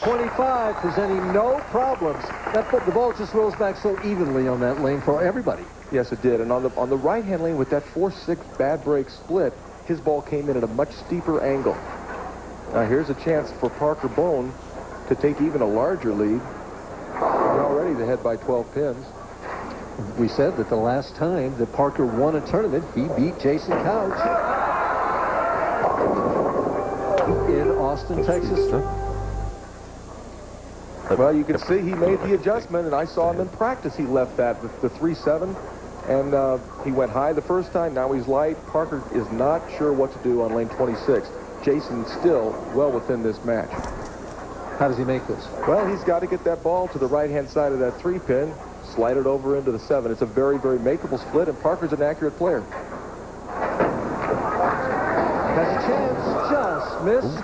25, presenting no problems. The ball just rolls back so evenly on that lane for everybody. Yes, it did. And on the right-hand lane with that 4-6 bad break split, his ball came in at a much steeper angle. Now here's a chance for Parker Bohn to take even a larger lead. They're already ahead by 12 pins. We said that the last time that Parker won a tournament, he beat Jason Couch in Austin, Texas. Well, you can see he made the adjustment, and I saw him in practice. He left that, the 3-7, and he went high the first time. Now he's light. Parker is not sure what to do on lane 26. Jason still well within this match. How does he make this? Well, he's got to get that ball to the right-hand side of that 3-pin, slide it over into the 7. It's a very, very makeable split, and Parker's an accurate player. Has a chance, just missed.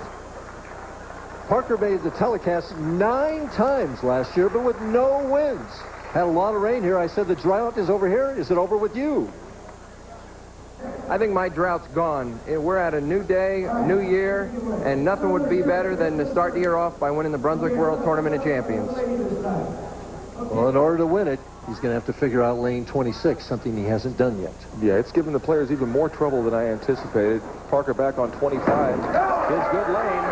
Parker made the telecast 9 times last year, but with no wins. Had a lot of rain here. I said the drought is over here. Is it over with you? I think my drought's gone. We're at a new day, a new year, and nothing would be better than to start the year off by winning the Brunswick World Tournament of Champions. Well, in order to win it, he's going to have to figure out lane 26, something he hasn't done yet. Yeah, it's given the players even more trouble than I anticipated. Parker back on 25. His good lane.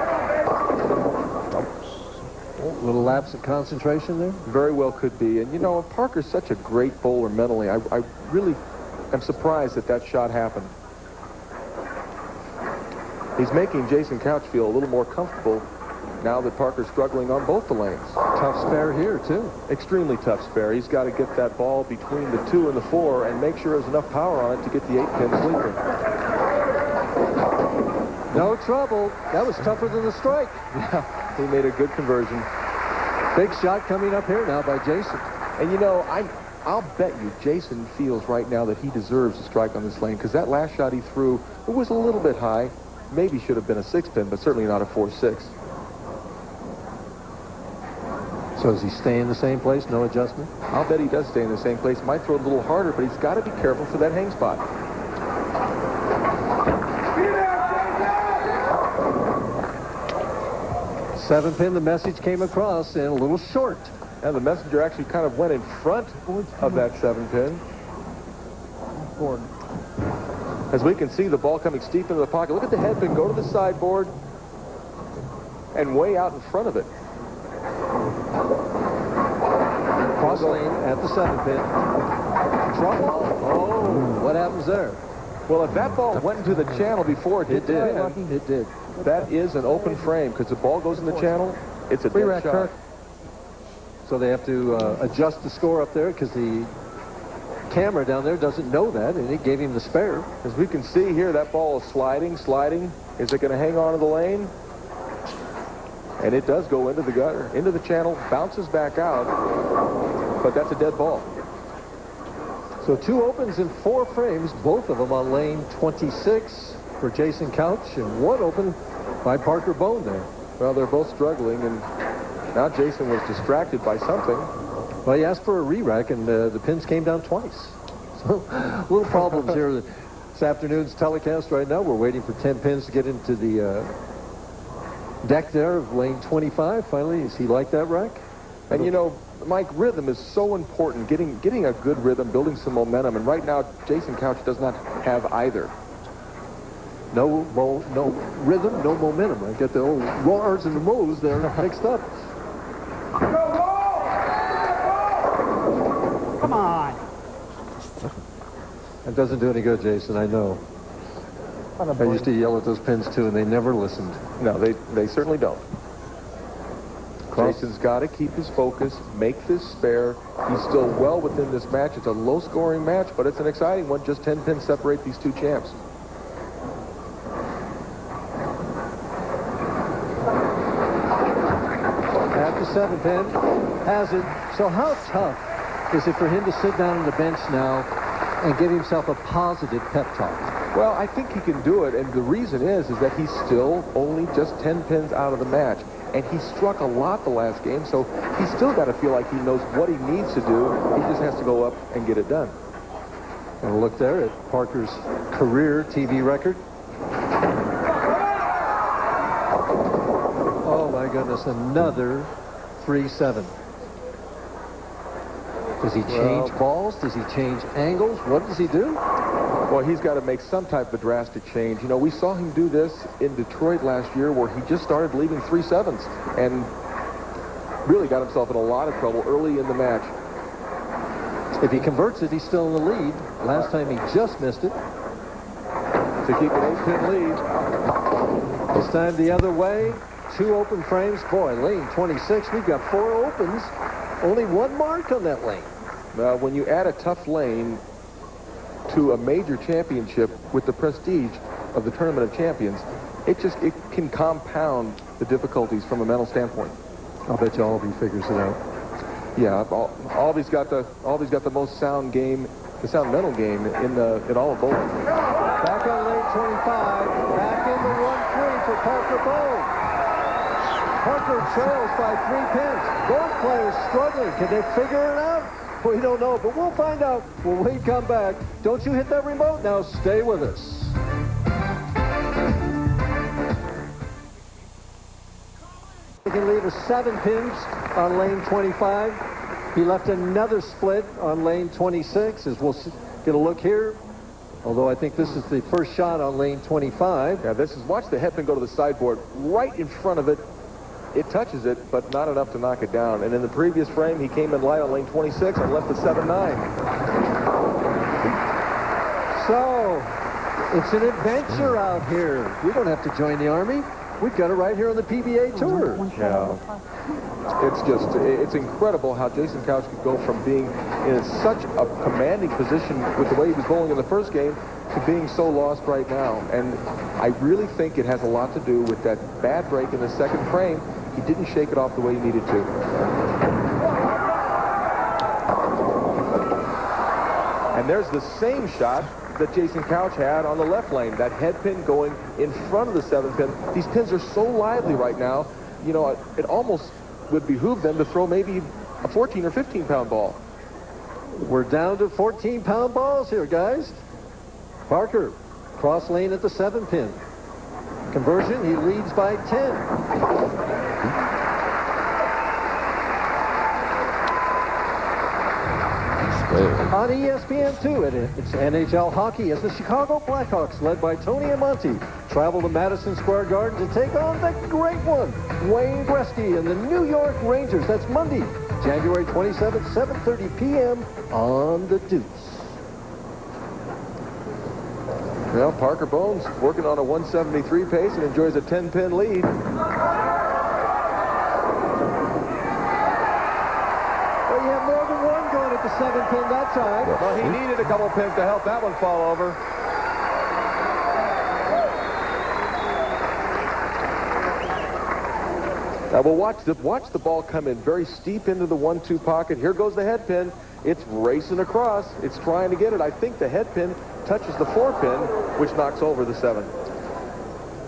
A little lapse of concentration there? Very well could be. And, you know, Parker's such a great bowler mentally. I really am surprised that that shot happened. He's making Jason Couch feel a little more comfortable now that Parker's struggling on both the lanes. Tough spare here, too. Extremely tough spare. He's got to get that ball between the 2 and the 4 and make sure there's enough power on it to get the 8-pin sleeper. No trouble. That was tougher than the strike. Yeah, he made a good conversion. Big shot coming up here now by Jason. And, you know, I'll bet you Jason feels right now that he deserves a strike on this lane, because that last shot he threw, it was a little bit high. Maybe should have been a 6-pin, but certainly not a 4-6. So does he stay in the same place, no adjustment? I'll bet he does stay in the same place. Might throw it a little harder, but he's got to be careful for that hang spot. Seven pin, the message came across and a little short. And the messenger actually kind of went in front of that 7-pin. As we can see, the ball coming steep into the pocket. Look at the head pin go to the sideboard and way out in front of it. Cross lane at the 7-pin. Trouble. Oh, what happens there? Well, if that ball went into the channel before it hit the pin, it did. That is an open frame, because the ball goes in the channel, it's a dead shot. So they have to adjust the score up there, because the camera down there doesn't know that, and it gave him the spare. As we can see here, that ball is sliding. Is it going to hang on to the lane? And it does go into the gutter, into the channel, bounces back out, but that's a dead ball. So 2 opens in 4 frames, both of them on lane 26 for Jason Couch, and 1 open by Parker Bohn there. Well, they're both struggling, and now Jason was distracted by something. Well, he asked for a re-rack, and the pins came down twice. So, little problems here this afternoon's telecast right now. We're waiting for 10 pins to get into the deck there of lane 25. Finally, is he like that rack? And, you know, Mike, rhythm is so important, getting a good rhythm, building some momentum, and right now Jason Couch does not have either. No rhythm, no momentum. I get the old roars and the mows there mixed up. Come on. That doesn't do any good, Jason, I know. I used to yell at those pins, too, and they never listened. No, they certainly don't. Jason's got to keep his focus, make this spare. He's still well within this match. It's a low-scoring match, but it's an exciting one. Just 10 pins separate these 2 champs. At the 7-pin, has it. So how tough is it for him to sit down on the bench now and give himself a positive pep talk? Well, I think he can do it, and the reason is that he's still only just 10 pins out of the match. And he struck a lot the last game, so he's still got to feel like he knows what he needs to do. He just has to go up and get it done. And look there at Parker's career TV record. Oh, my goodness, another 3-7. Does he change balls? Does he change angles? What does he do? Well, he's got to make some type of drastic change. You know, we saw him do this in Detroit last year where he just started leaving 3-7s and really got himself in a lot of trouble early in the match. If he converts it, he's still in the lead. Last time he just missed it. To keep an 8-pin lead. This time the other way. 2 open frames. Boy, lane 26, we've got 4 opens. Only 1 mark on that lane. Now, when you add a tough lane to a major championship with the prestige of the Tournament of Champions, it can compound the difficulties from a mental standpoint. I'll bet you Albie figures it out. Yeah, Albie's got the most sound game, the sound mental game in all of bowling. Back on lane 25, back in the 1-3 for Parker Bohn. Parker trails by 3 pins. Both players struggling. Can they figure it out? We don't know, but we'll find out when we come back. Don't you hit that remote. Now stay with us. He can leave us 7 pins on lane 25. He left another split on lane 26, as we'll get a look here. Although I think this is the first shot on lane 25. Yeah, watch the headpin go to the sideboard right in front of it. It touches it, but not enough to knock it down. And in the previous frame, he came in light on lane 26 and left the 7-9. So, it's an adventure out here. We don't have to join the Army. We've got it right here on the PBA Tour. Yeah. It's incredible how Jason Couch could go from being in such a commanding position with the way he was bowling in the first game to being so lost right now. And I really think it has a lot to do with that bad break in the second frame. He didn't shake it off the way he needed to. And there's the same shot that Jason Couch had on the left lane. That head pin going in front of the 7 pin. These pins are so lively right now. You know, it almost would behoove them to throw maybe a 14 or 15 pound ball. We're down to 14-pound balls here, guys. Parker, cross lane at the 7 pin. Conversion, he leads by 10. On ESPN2, it's NHL hockey as the Chicago Blackhawks, led by Tony Amonte, travel to Madison Square Garden to take on the great one, Wayne Gretzky and the New York Rangers. That's Monday, January 27th, 7:30 p.m. on the Deuce. Well, Parker Bohn's working on a 173 pace and enjoys a 10-pin lead. The 7 pin that time. Well, he needed a couple pins to help that one fall over. Now we'll watch the ball come in very steep into the 1-2 pocket. Here goes the head pin. It's racing across. It's trying to get it. I think the head pin touches the 4 pin, which knocks over the 7.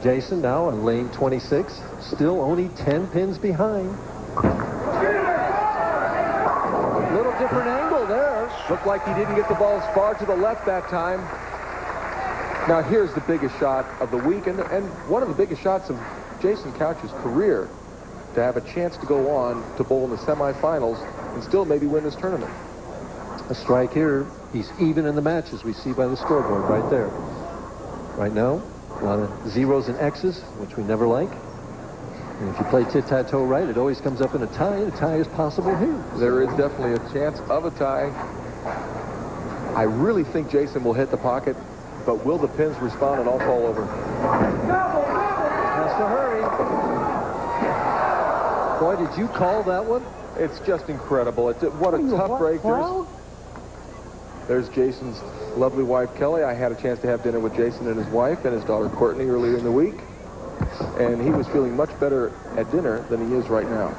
Jason now on lane 26, still only 10 pins behind. Different angle there. Looked like he didn't get the ball as far to the left that time. Now here's the biggest shot of the week and one of the biggest shots of Jason Couch's career, to have a chance to go on to bowl in the semifinals and still maybe win this tournament. A strike here. He's even in the match, as we see by the scoreboard right there. Right now, a lot of zeros and X's, which we never like. And if you play tit-tat-toe right, it always comes up in a tie, and a tie is possible here. There is definitely a chance of a tie. I really think Jason will hit the pocket, but will the pins respond and all fall over? Has to hurry. Boy, did you call that one? It's just incredible. What a tough break. There's Jason's lovely wife, Kelly. I had a chance to have dinner with Jason and his wife and his daughter, Courtney, earlier in the week. And he was feeling much better at dinner than he is right now.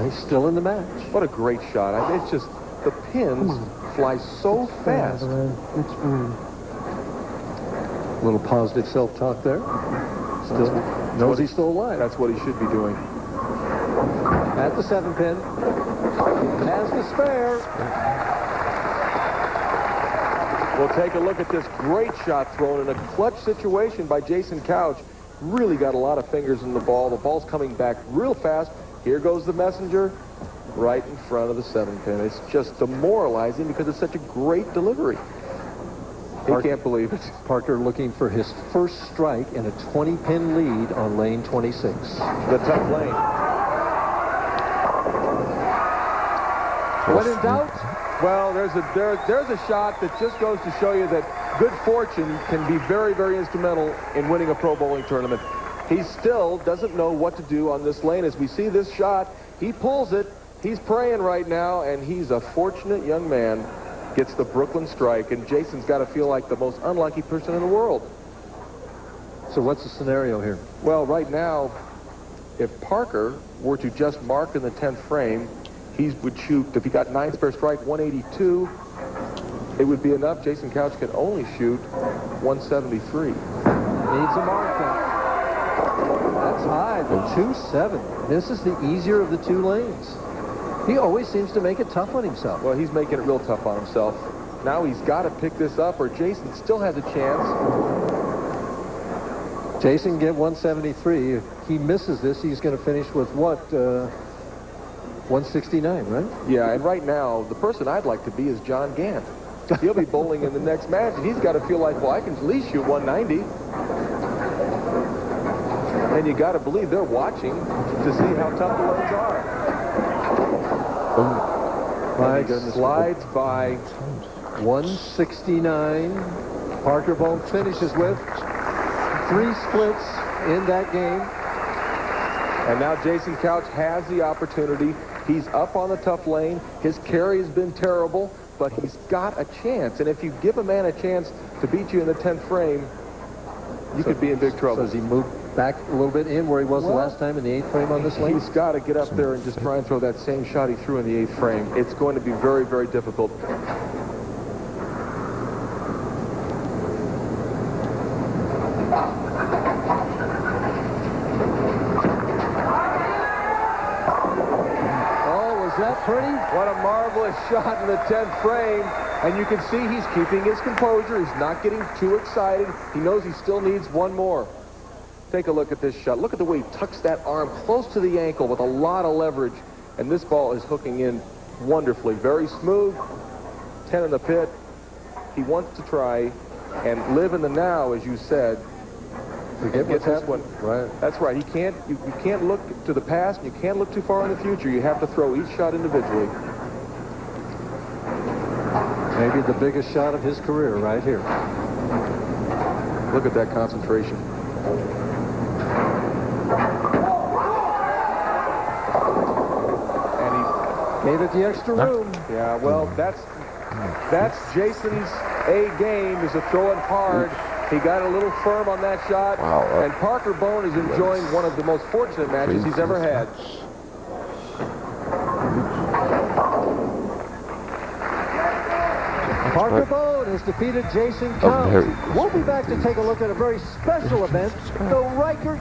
He's still in the match. What a great shot. It's just, the pins fly so fast. A little positive self-talk there. Still knows he's still alive. That's what he should be doing. At the 7 pin. Has the spare. We'll take a look at this great shot thrown in a clutch situation by Jason Couch. really got a lot of fingers in the ball. The ball's coming back real fast. Here goes the messenger right in front of the 7-pin. It's just demoralizing because it's such a great delivery. He can't believe it. Parker looking for his first strike and a 20-pin lead on lane 26. The tough lane. When in doubt, well, there's a shot that just goes to show you that good fortune can be very, very instrumental in winning a pro bowling tournament. He still doesn't know what to do on this lane. As we see this shot, he pulls it. He's praying right now, and he's a fortunate young man. Gets the Brooklyn strike, and Jason's got to feel like the most unlucky person in the world. So what's the scenario here? Well, right now, if Parker were to just mark in the 10th frame, he would shoot, if he got 9 spare strike, 182, it would be enough. Jason Couch can only shoot 173. Needs a mark now. That's high, the 2-7. This is the easier of the two lanes. He always seems to make it tough on himself. Well, he's making it real tough on himself. Now he's got to pick this up, or Jason still has a chance. Jason get 173. If he misses this, he's going to finish with what? 169, right? Yeah, and right now, the person I'd like to be is John Gant. He'll be bowling in the next match, and he's got to feel like, well, I can at least shoot 190. And you got to believe they're watching to see how tough the lanes are. Slides by 169. Parker Bohn finishes with 3 splits in that game. And now Jason Couch has the opportunity. He's up on the tough lane. His carry has been terrible, but he's got a chance. And if you give a man a chance to beat you in the 10th frame, you could be in big trouble. So does he move back a little bit in where he was the last time in the 8th frame on this lane? He's got to get up there and just try and throw that same shot he threw in the 8th frame. It's going to be very, very difficult. Pretty. What a marvelous shot in the 10th frame. And you can see he's keeping his composure. He's not getting too excited. He knows he still needs one more. Take a look at this shot. Look at the way he tucks that arm close to the ankle with a lot of leverage. And this ball is hooking in wonderfully. Very smooth. 10 in the pit. He wants to try and live in the now, as you said. Forget what's happening. Right. That's right. You can't look to the past, and you can't look too far in the future. You have to throw each shot individually. Maybe the biggest shot of his career right here. Look at that concentration. And he gave it the extra room. Yeah, well, that's Jason's A game, is to throw it hard. He got a little firm on that shot, and Parker Bohn is enjoying one of the most fortunate matches he's ever had. Parker Bohn has defeated Jason Couch. We'll be back to take a look at a very special event, the Riker